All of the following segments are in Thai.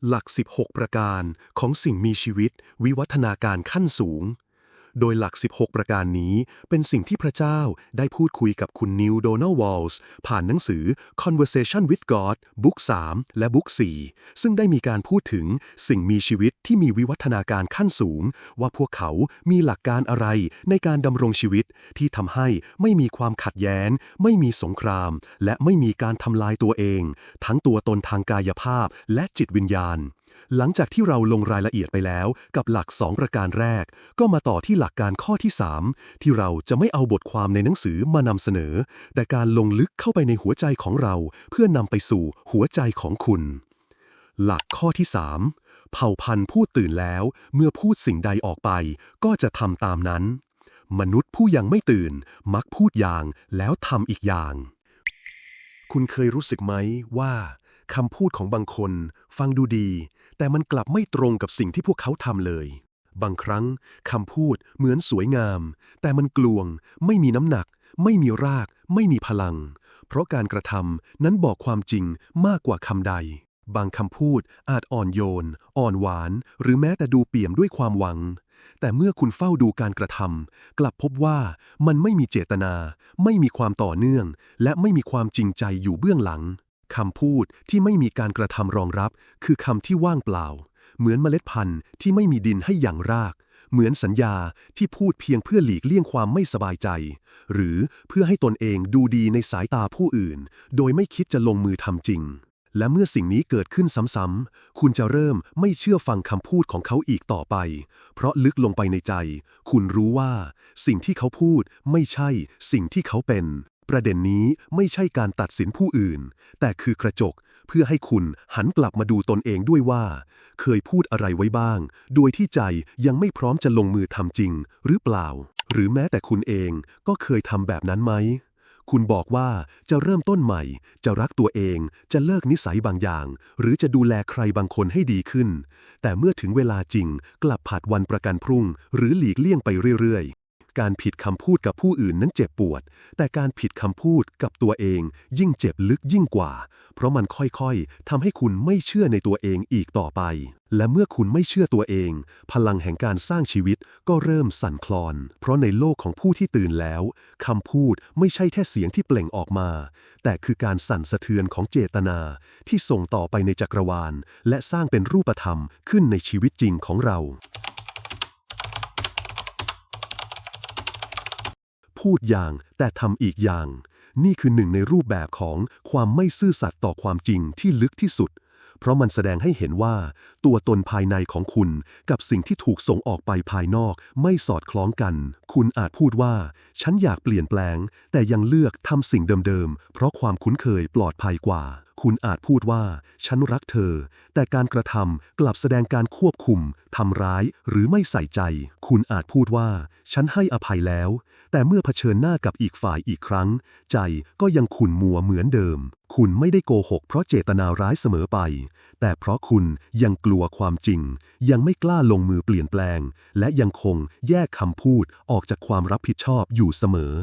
หลัก16ประการของสิ่งมีชีวิตวิวัฒนาการขั้นสูงโดยหลัก16ประการนี้เป็นสิ่งที่พระเจ้าได้พูดคุยกับคุณนิวโดนัลด์วอลส์ผ่านหนังสือ Conversation with God บุ๊ก3และบุ๊ก4ซึ่งได้มีการพูดถึงสิ่งมีชีวิตที่มีวิวัฒนาการขั้นสูงว่าพวกเขามีหลักการอะไรในการดำรงชีวิตที่ทำให้ไม่มีความขัดแย้งไม่มีสงครามและไม่มีการทำลายตัวเองทั้งตัวตนทางกายภาพและจิตวิญญาณหลังจากที่เราลงรายละเอียดไปแล้วกับหลัก2ประการแรกก็มาต่อที่หลักการข้อที่3ที่เราจะไม่เอาบทความในหนังสือมานำเสนอแต่การลงลึกเข้าไปในหัวใจของเราเพื่อนำไปสู่หัวใจของคุณหลักข้อที่3เผ่าพันธุ์พูดตื่นแล้วเมื่อพูดสิ่งใดออกไปก็จะทำตามนั้นมนุษย์ผู้ยังไม่ตื่นมักพูดอย่างแล้วทำอีกอย่างคุณเคยรู้สึกไหมว่าคำพูดของบางคนฟังดูดีแต่มันกลับไม่ตรงกับสิ่งที่พวกเขาทำเลยบางครั้งคำพูดเหมือนสวยงามแต่มันกลวงไม่มีน้ำหนักไม่มีรากไม่มีพลังเพราะการกระทำนั้นบอกความจริงมากกว่าคำใดบางคำพูดอาจอ่อนโยนอ่อนหวานหรือแม้แต่ดูเปี่ยมด้วยความหวังแต่เมื่อคุณเฝ้าดูการกระทำกลับพบว่ามันไม่มีเจตนาไม่มีความต่อเนื่องและไม่มีความจริงใจอยู่เบื้องหลังคำพูดที่ไม่มีการกระทำรองรับคือคำที่ว่างเปล่าเหมือนเมล็ดพันธุ์ที่ไม่มีดินให้หยั่งรากเหมือนสัญญาที่พูดเพียงเพื่อหลีกเลี่ยงความไม่สบายใจหรือเพื่อให้ตนเองดูดีในสายตาผู้อื่นโดยไม่คิดจะลงมือทำจริงและเมื่อสิ่งนี้เกิดขึ้นซ้ำๆคุณจะเริ่มไม่เชื่อฟังคำพูดของเขาอีกต่อไปเพราะลึกลงไปในใจคุณรู้ว่าสิ่งที่เขาพูดไม่ใช่สิ่งที่เขาเป็นประเด็นนี้ไม่ใช่การตัดสินผู้อื่นแต่คือกระจกเพื่อให้คุณหันกลับมาดูตนเองด้วยว่าเคยพูดอะไรไว้บ้างโดยที่ใจยังไม่พร้อมจะลงมือทำจริงหรือเปล่าหรือแม้แต่คุณเองก็เคยทำแบบนั้นไหมคุณบอกว่าจะเริ่มต้นใหม่จะรักตัวเองจะเลิกนิสัยบางอย่างหรือจะดูแลใครบางคนให้ดีขึ้นแต่เมื่อถึงเวลาจริงกลับผัดวันประกันพรุ่งหรือหลีกเลี่ยงไปเรื่อยๆการผิดคำพูดกับผู้อื่นนั้นเจ็บปวดแต่การผิดคำพูดกับตัวเองยิ่งเจ็บลึกยิ่งกว่าเพราะมันค่อยๆทำให้คุณไม่เชื่อในตัวเองอีกต่อไปและเมื่อคุณไม่เชื่อตัวเองพลังแห่งการสร้างชีวิตก็เริ่มสั่นคลอนเพราะในโลกของผู้ที่ตื่นแล้วคำพูดไม่ใช่แค่เสียงที่เปล่งออกมาแต่คือการสั่นสะเทือนของเจตนาที่ส่งต่อไปในจักรวาลและสร้างเป็นรูปธรรมขึ้นในชีวิตจริงของเราพูดอย่างแต่ทำอีกอย่างนี่คือหนึ่งในรูปแบบของความไม่ซื่อสัตย์ต่อความจริงที่ลึกที่สุดเพราะมันแสดงให้เห็นว่าตัวตนภายในของคุณกับสิ่งที่ถูกส่งออกไปภายนอกไม่สอดคล้องกันคุณอาจพูดว่าฉันอยากเปลี่ยนแปลงแต่ยังเลือกทำสิ่งเดิมๆเพราะความคุ้นเคยปลอดภัยกว่าคุณอาจพูดว่าฉันรักเธอแต่การกระทำกลับแสดงการควบคุมทำร้ายหรือไม่ใส่ใจคุณอาจพูดว่าฉันให้อภัยแล้วแต่เมื่อเผชิญหน้ากับอีกฝ่ายอีกครั้งใจก็ยังขุ่นมัวเหมือนเดิมคุณไม่ได้โกหกเพราะเจตนาร้ายเสมอไปแต่เพราะคุณยังกลัวความจริงยังไม่กล้าลงมือเปลี่ยนแปลงและยังคงแยกคำพูดออกจากความรับผิดชอบอยู่เสมอ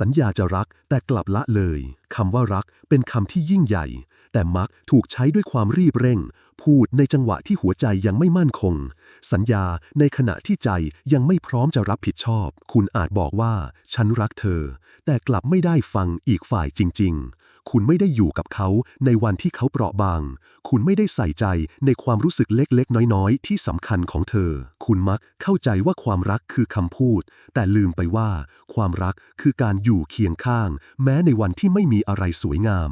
สัญญาจะรักแต่กลับละเลยคำว่ารักเป็นคำที่ยิ่งใหญ่แต่มักถูกใช้ด้วยความรีบเร่งพูดในจังหวะที่หัวใจยังไม่มั่นคงสัญญาในขณะที่ใจยังไม่พร้อมจะรับผิดชอบคุณอาจบอกว่าฉันรักเธอแต่กลับไม่ได้ฟังอีกฝ่ายจริงๆคุณไม่ได้อยู่กับเขาในวันที่เขาเปราะบางคุณไม่ได้ใส่ใจในความรู้สึกเล็กๆน้อยๆที่สำคัญของเธอคุณมักเข้าใจว่าความรักคือคำพูดแต่ลืมไปว่าความรักคือการอยู่เคียงข้างแม้ในวันที่ไม่มีอะไรสวยงาม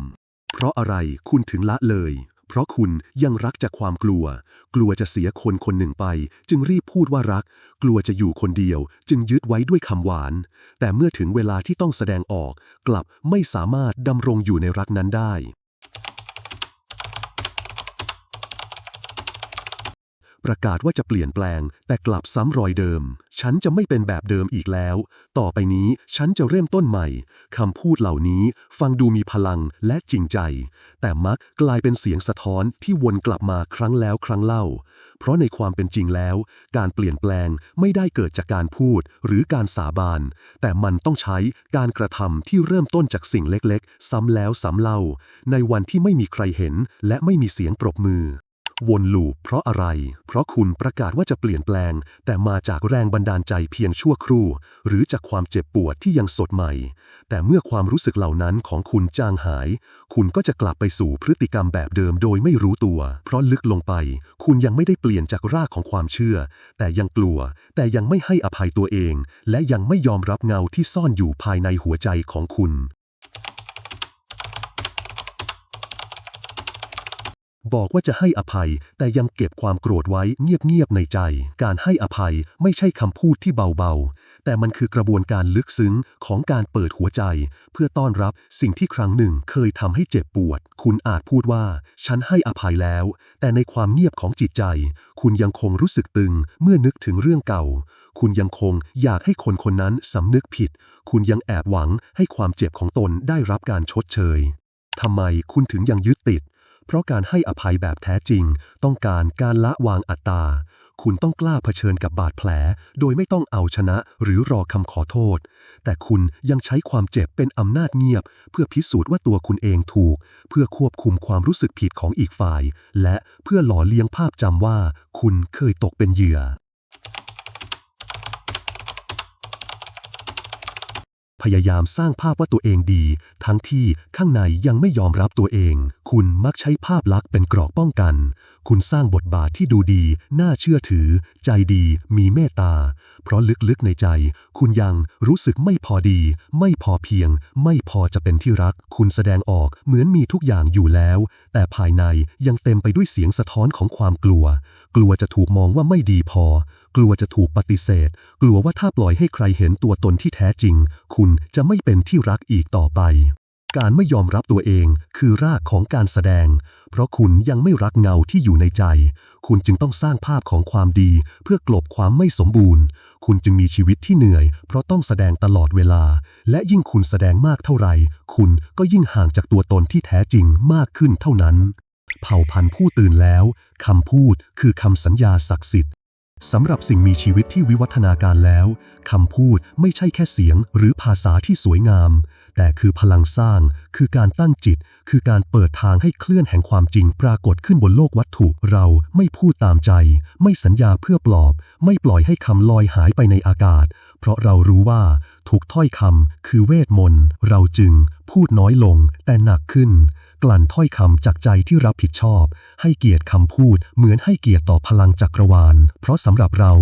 เพราะอะไรคุณถึงละเลยเพราะคุณยังรักจากความกลัวกลัวจะเสียคนคนหนึ่งไปจึงรีบพูดว่ารักกลัวจะอยู่คนเดียวจึงยึดไว้ด้วยคำหวานแต่เมื่อถึงเวลาที่ต้องแสดงออกกลับไม่สามารถดำรงอยู่ในรักนั้นได้ ประกาศว่าจะเปลี่ยนแปลงแต่กลับซ้ำรอยเดิมฉันจะไม่เป็นแบบเดิมอีกแล้วต่อไปนี้ฉันจะเริ่มต้นใหม่คำพูดเหล่านี้ฟังดูมีพลังและจริงใจแต่มักกลายเป็นเสียงสะท้อนที่วนกลับมาครั้งแล้วครั้งเล่าเพราะในความเป็นจริงแล้วการเปลี่ยนแปลงไม่ได้เกิดจากการพูดหรือการสาบานแต่มันต้องใช้การกระทำที่เริ่มต้นจากสิ่งเล็กๆซ้ำแล้วซ้ำเล่าในวันที่ไม่มีใครเห็นและไม่มีเสียงปรบมือวนลูปเพราะอะไรเพราะคุณประกาศว่าจะเปลี่ยนแปลงแต่มาจากแรงบันดาลใจเพียงชั่วครู่หรือจากความเจ็บปวดที่ยังสดใหม่แต่เมื่อความรู้สึกเหล่านั้นของคุณจางหายคุณก็จะกลับไปสู่พฤติกรรมแบบเดิมโดยไม่รู้ตัวเพราะลึกลงไปคุณยังไม่ได้เปลี่ยนจากรากของความเชื่อแต่ยังกลัวแต่ยังไม่ให้อภัยตัวเองและยังไม่ยอมรับเงาที่ซ่อนอยู่ภายในหัวใจของคุณบอกว่าจะให้อภัยแต่ยังเก็บความโกรธไว้เงียบๆในใจการให้อภัยไม่ใช่คำพูดที่เบาๆแต่มันคือกระบวนการลึกซึ้งของการเปิดหัวใจเพื่อต้อนรับสิ่งที่ครั้งหนึ่งเคยทำให้เจ็บปวดคุณอาจพูดว่าฉันให้อภัยแล้วแต่ในความเงียบของจิตใจคุณยังคงรู้สึกตึงเมื่อนึกถึงเรื่องเก่าคุณยังคงอยากให้คนคนนั้นสำนึกผิดคุณยังแอบหวังให้ความเจ็บของตนได้รับการชดเชยทำไมคุณถึงยังยึดติดเพราะการให้อภัยแบบแท้จริงต้องการละวางอัตตาคุณต้องกล้าเผชิญกับบาดแผลโดยไม่ต้องเอาชนะหรือรอคำขอโทษแต่คุณยังใช้ความเจ็บเป็นอำนาจเงียบเพื่อพิสูจน์ว่าตัวคุณเองถูกเพื่อควบคุมความรู้สึกผิดของอีกฝ่ายและเพื่อหล่อเลี้ยงภาพจำว่าคุณเคยตกเป็นเหยื่อพยายามสร้างภาพว่าตัวเองดีทั้งที่ข้างในยังไม่ยอมรับตัวเองคุณมักใช้ภาพลักษณ์เป็นเกราะป้องกันคุณสร้างบทบาทที่ดูดีน่าเชื่อถือใจดีมีเมตตาเพราะลึกๆในใจคุณยังรู้สึกไม่พอดีไม่พอเพียงไม่พอจะเป็นที่รักคุณแสดงออกเหมือนมีทุกอย่างอยู่แล้วแต่ภายในยังเต็มไปด้วยเสียงสะท้อนของความกลัวจะถูกมองว่าไม่ดีพอกลัวจะถูกปฏิเสธกลัวว่าถ้าปล่อยให้ใครเห็นตัวตนที่แท้จริงคุณจะไม่เป็นที่รักอีกต่อไปการไม่ยอมรับตัวเองคือรากของการแสดงเพราะคุณยังไม่รักเงาที่อยู่ในใจคุณจึงต้องสร้างภาพของความดีเพื่อกลบความไม่สมบูรณ์คุณจึงมีชีวิตที่เหนื่อยเพราะต้องแสดงตลอดเวลาและยิ่งคุณแสดงมากเท่าไหร่คุณก็ยิ่งห่างจากตัวตนที่แท้จริงมากขึ้นเท่านั้นเผ่าพันธุ์ผู้ตื่นแล้วคำพูดคือคำสัญญาศักดิ์สิทธิ์สำหรับสิ่งมีชีวิตที่วิวัฒนาการแล้วคำพูดไม่ใช่แค่เสียงหรือภาษาที่สวยงามแต่คือพลังสร้างคือการตั้งจิตคือการเปิดทางให้เคลื่อนแห่งความจริงปรากฏขึ้นบนโลกวัตถุเราไม่พูดตามใจไม่สัญญาเพื่อปลอบไม่ปล่อยให้คำลอยหายไปในอากาศเพราะเรารู้ว่าทุกถ้อยคำคือเวทมนต์เราจึงพูดน้อยลงแต่หนักขึ้นกลั่นถ้อยคำจากใจที่รับผิดชอบให้เกียรติคำพูดเหมือนให้เกียรติต่อพลังจักรวาลเพราะสำหรับเรา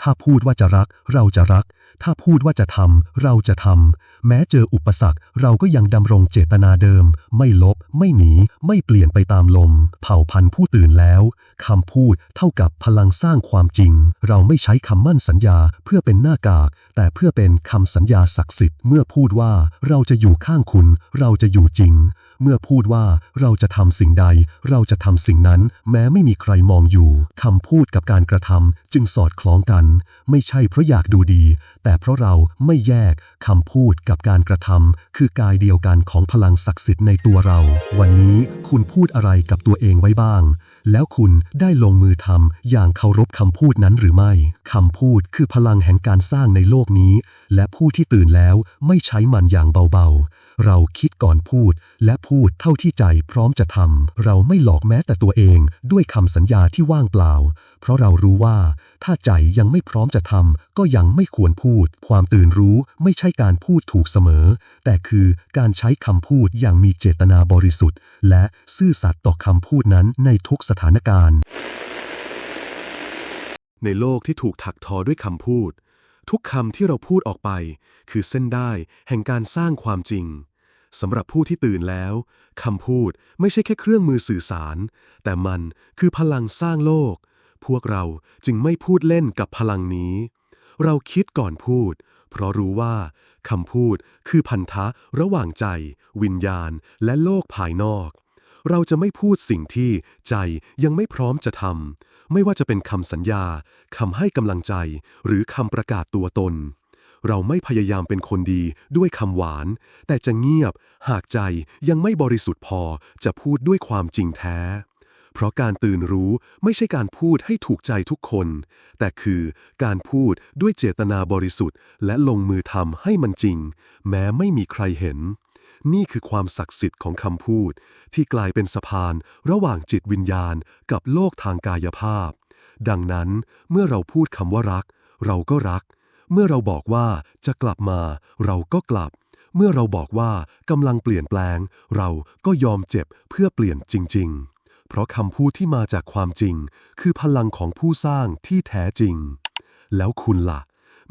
ถ้าพูดว่าจะรักเราจะรักถ้าพูดว่าจะทำเราจะทำแม้เจออุปสรรคเราก็ยังดำรงเจตนาเดิมไม่ลบไม่หนีไม่เปลี่ยนไปตามลมเผ่าพันธุ์ผู้ตื่นแล้วคำพูดเท่ากับพลังสร้างความจริงเราไม่ใช้คำมั่นสัญญาเพื่อเป็นหน้ากากแต่เพื่อเป็นคำสัญญาศักดิ์สิทธิ์เมื่อพูดว่าเราจะอยู่ข้างคุณเราจะอยู่จริงเมื่อพูดว่าเราจะทำสิ่งใดเราจะทำสิ่งนั้นแม้ไม่มีใครมองอยู่คำพูดกับการกระทำจึงสอดคล้องกันไม่ใช่เพราะอยากดูดีแต่เพราะเราไม่แยกคำพูดกับการกระทำคือกายเดียวกันของพลังศักดิ์สิทธิ์ในตัวเราวันนี้คุณพูดอะไรกับตัวเองไว้บ้างแล้วคุณได้ลงมือทำอย่างเคารพคำพูดนั้นหรือไม่คำพูดคือพลังแห่งการสร้างในโลกนี้และผู้ที่ตื่นแล้วไม่ใช้มันอย่างเบาๆเราคิดก่อนพูดและพูดเท่าที่ใจพร้อมจะทำเราไม่หลอกแม้แต่ตัวเองด้วยคำสัญญาที่ว่างเปล่าเพราะเรารู้ว่าถ้าใจยังไม่พร้อมจะทำก็ยังไม่ควรพูดความตื่นรู้ไม่ใช่การพูดถูกเสมอแต่คือการใช้คำพูดอย่างมีเจตนาบริสุทธิ์และซื่อสัตย์ต่อคำพูดนั้นในทุกสถานการณ์ในโลกที่ถูกถักทอด้วยคำพูดทุกคำที่เราพูดออกไปคือเส้นได้แห่งการสร้างความจริงสำหรับผู้ที่ตื่นแล้วคำพูดไม่ใช่แค่เครื่องมือสื่อสารแต่มันคือพลังสร้างโลกพวกเราจึงไม่พูดเล่นกับพลังนี้เราคิดก่อนพูดเพราะรู้ว่าคำพูดคือพันธะระหว่างใจวิญญาณและโลกภายนอกเราจะไม่พูดสิ่งที่ใจยังไม่พร้อมจะท ไม่ว่าจะเป็นคำสัญญาคำให้กำลังใจหรือคำประกาศตัวตนเราไม่พยายามเป็นคนดีด้วยคำหวานแต่จะเงียบหากใจยังไม่บริสุทธิ์พอจะพูดด้วยความจริงแท้เพราะการตื่นรู้ไม่ใช่การพูดให้ถูกใจทุกคนแต่คือการพูดด้วยเจตนาบริสุทธิ์และลงมือทำให้มันจริงแม้ไม่มีใครเห็นนี่คือความศักดิ์สิทธิ์ของคำพูดที่กลายเป็นสะพานระหว่างจิตวิญญาณกับโลกทางกายภาพดังนั้นเมื่อเราพูดคำว่ารักเราก็รักเมื่อเราบอกว่าจะกลับมาเราก็กลับเมื่อเราบอกว่ากำลังเปลี่ยนแปลงเราก็ยอมเจ็บเพื่อเปลี่ยนจริงๆเพราะคำพูดที่มาจากความจริงคือพลังของผู้สร้างที่แท้จริงแล้วคุณล่ะ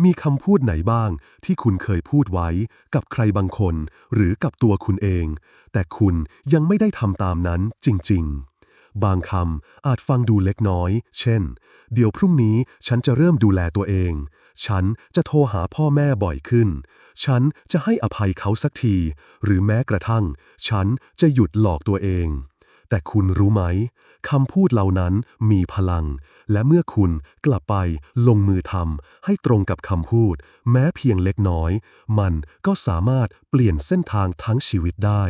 มีคำพูดไหนบ้างที่คุณเคยพูดไว้กับใครบางคนหรือกับตัวคุณเองแต่คุณยังไม่ได้ทำตามนั้นจริงๆบางคำอาจฟังดูเล็กน้อยเช่นเดี๋ยวพรุ่งนี้ฉันจะเริ่มดูแลตัวเองฉันจะโทรหาพ่อแม่บ่อยขึ้นฉันจะให้อภัยเขาสักทีหรือแม้กระทั่งฉันจะหยุดหลอกตัวเองแต่คุณรู้ไหมคำพูดเหล่านั้นมีพลังและเมื่อคุณกลับไปลงมือทำให้ตรงกับคำพูดแม้เพียงเล็กน้อยมันก็สามารถเปลี่ยนเส้นทางทั้งชีวิตได้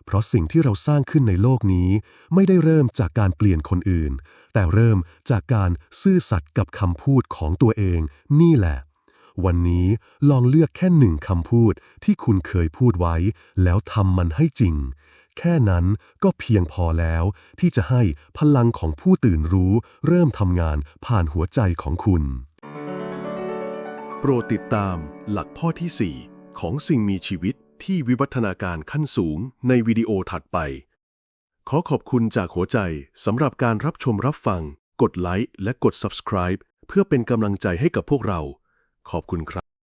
เพราะสิ่งที่เราสร้างขึ้นในโลกนี้ไม่ได้เริ่มจากการเปลี่ยนคนอื่นแต่เริ่มจากการซื่อสัตย์กับคำพูดของตัวเองนี่แหละวันนี้ลองเลือกแค่หนึ่งคำพูดที่คุณเคยพูดไว้แล้วทำมันให้จริงแค่นั้นก็เพียงพอแล้วที่จะให้พลังของผู้ตื่นรู้เริ่มทำงานผ่านหัวใจของคุณโปรดติดตามหลักข้อที่ 4 ของสิ่งมีชีวิตที่วิวัฒนาการขั้นสูงในวิดีโอถัดไปขอขอบคุณจากหัวใจสำหรับการรับชมรับฟังกดไลค์และกด Subscribe เพื่อเป็นกำลังใจให้กับพวกเราขอบคุณครับ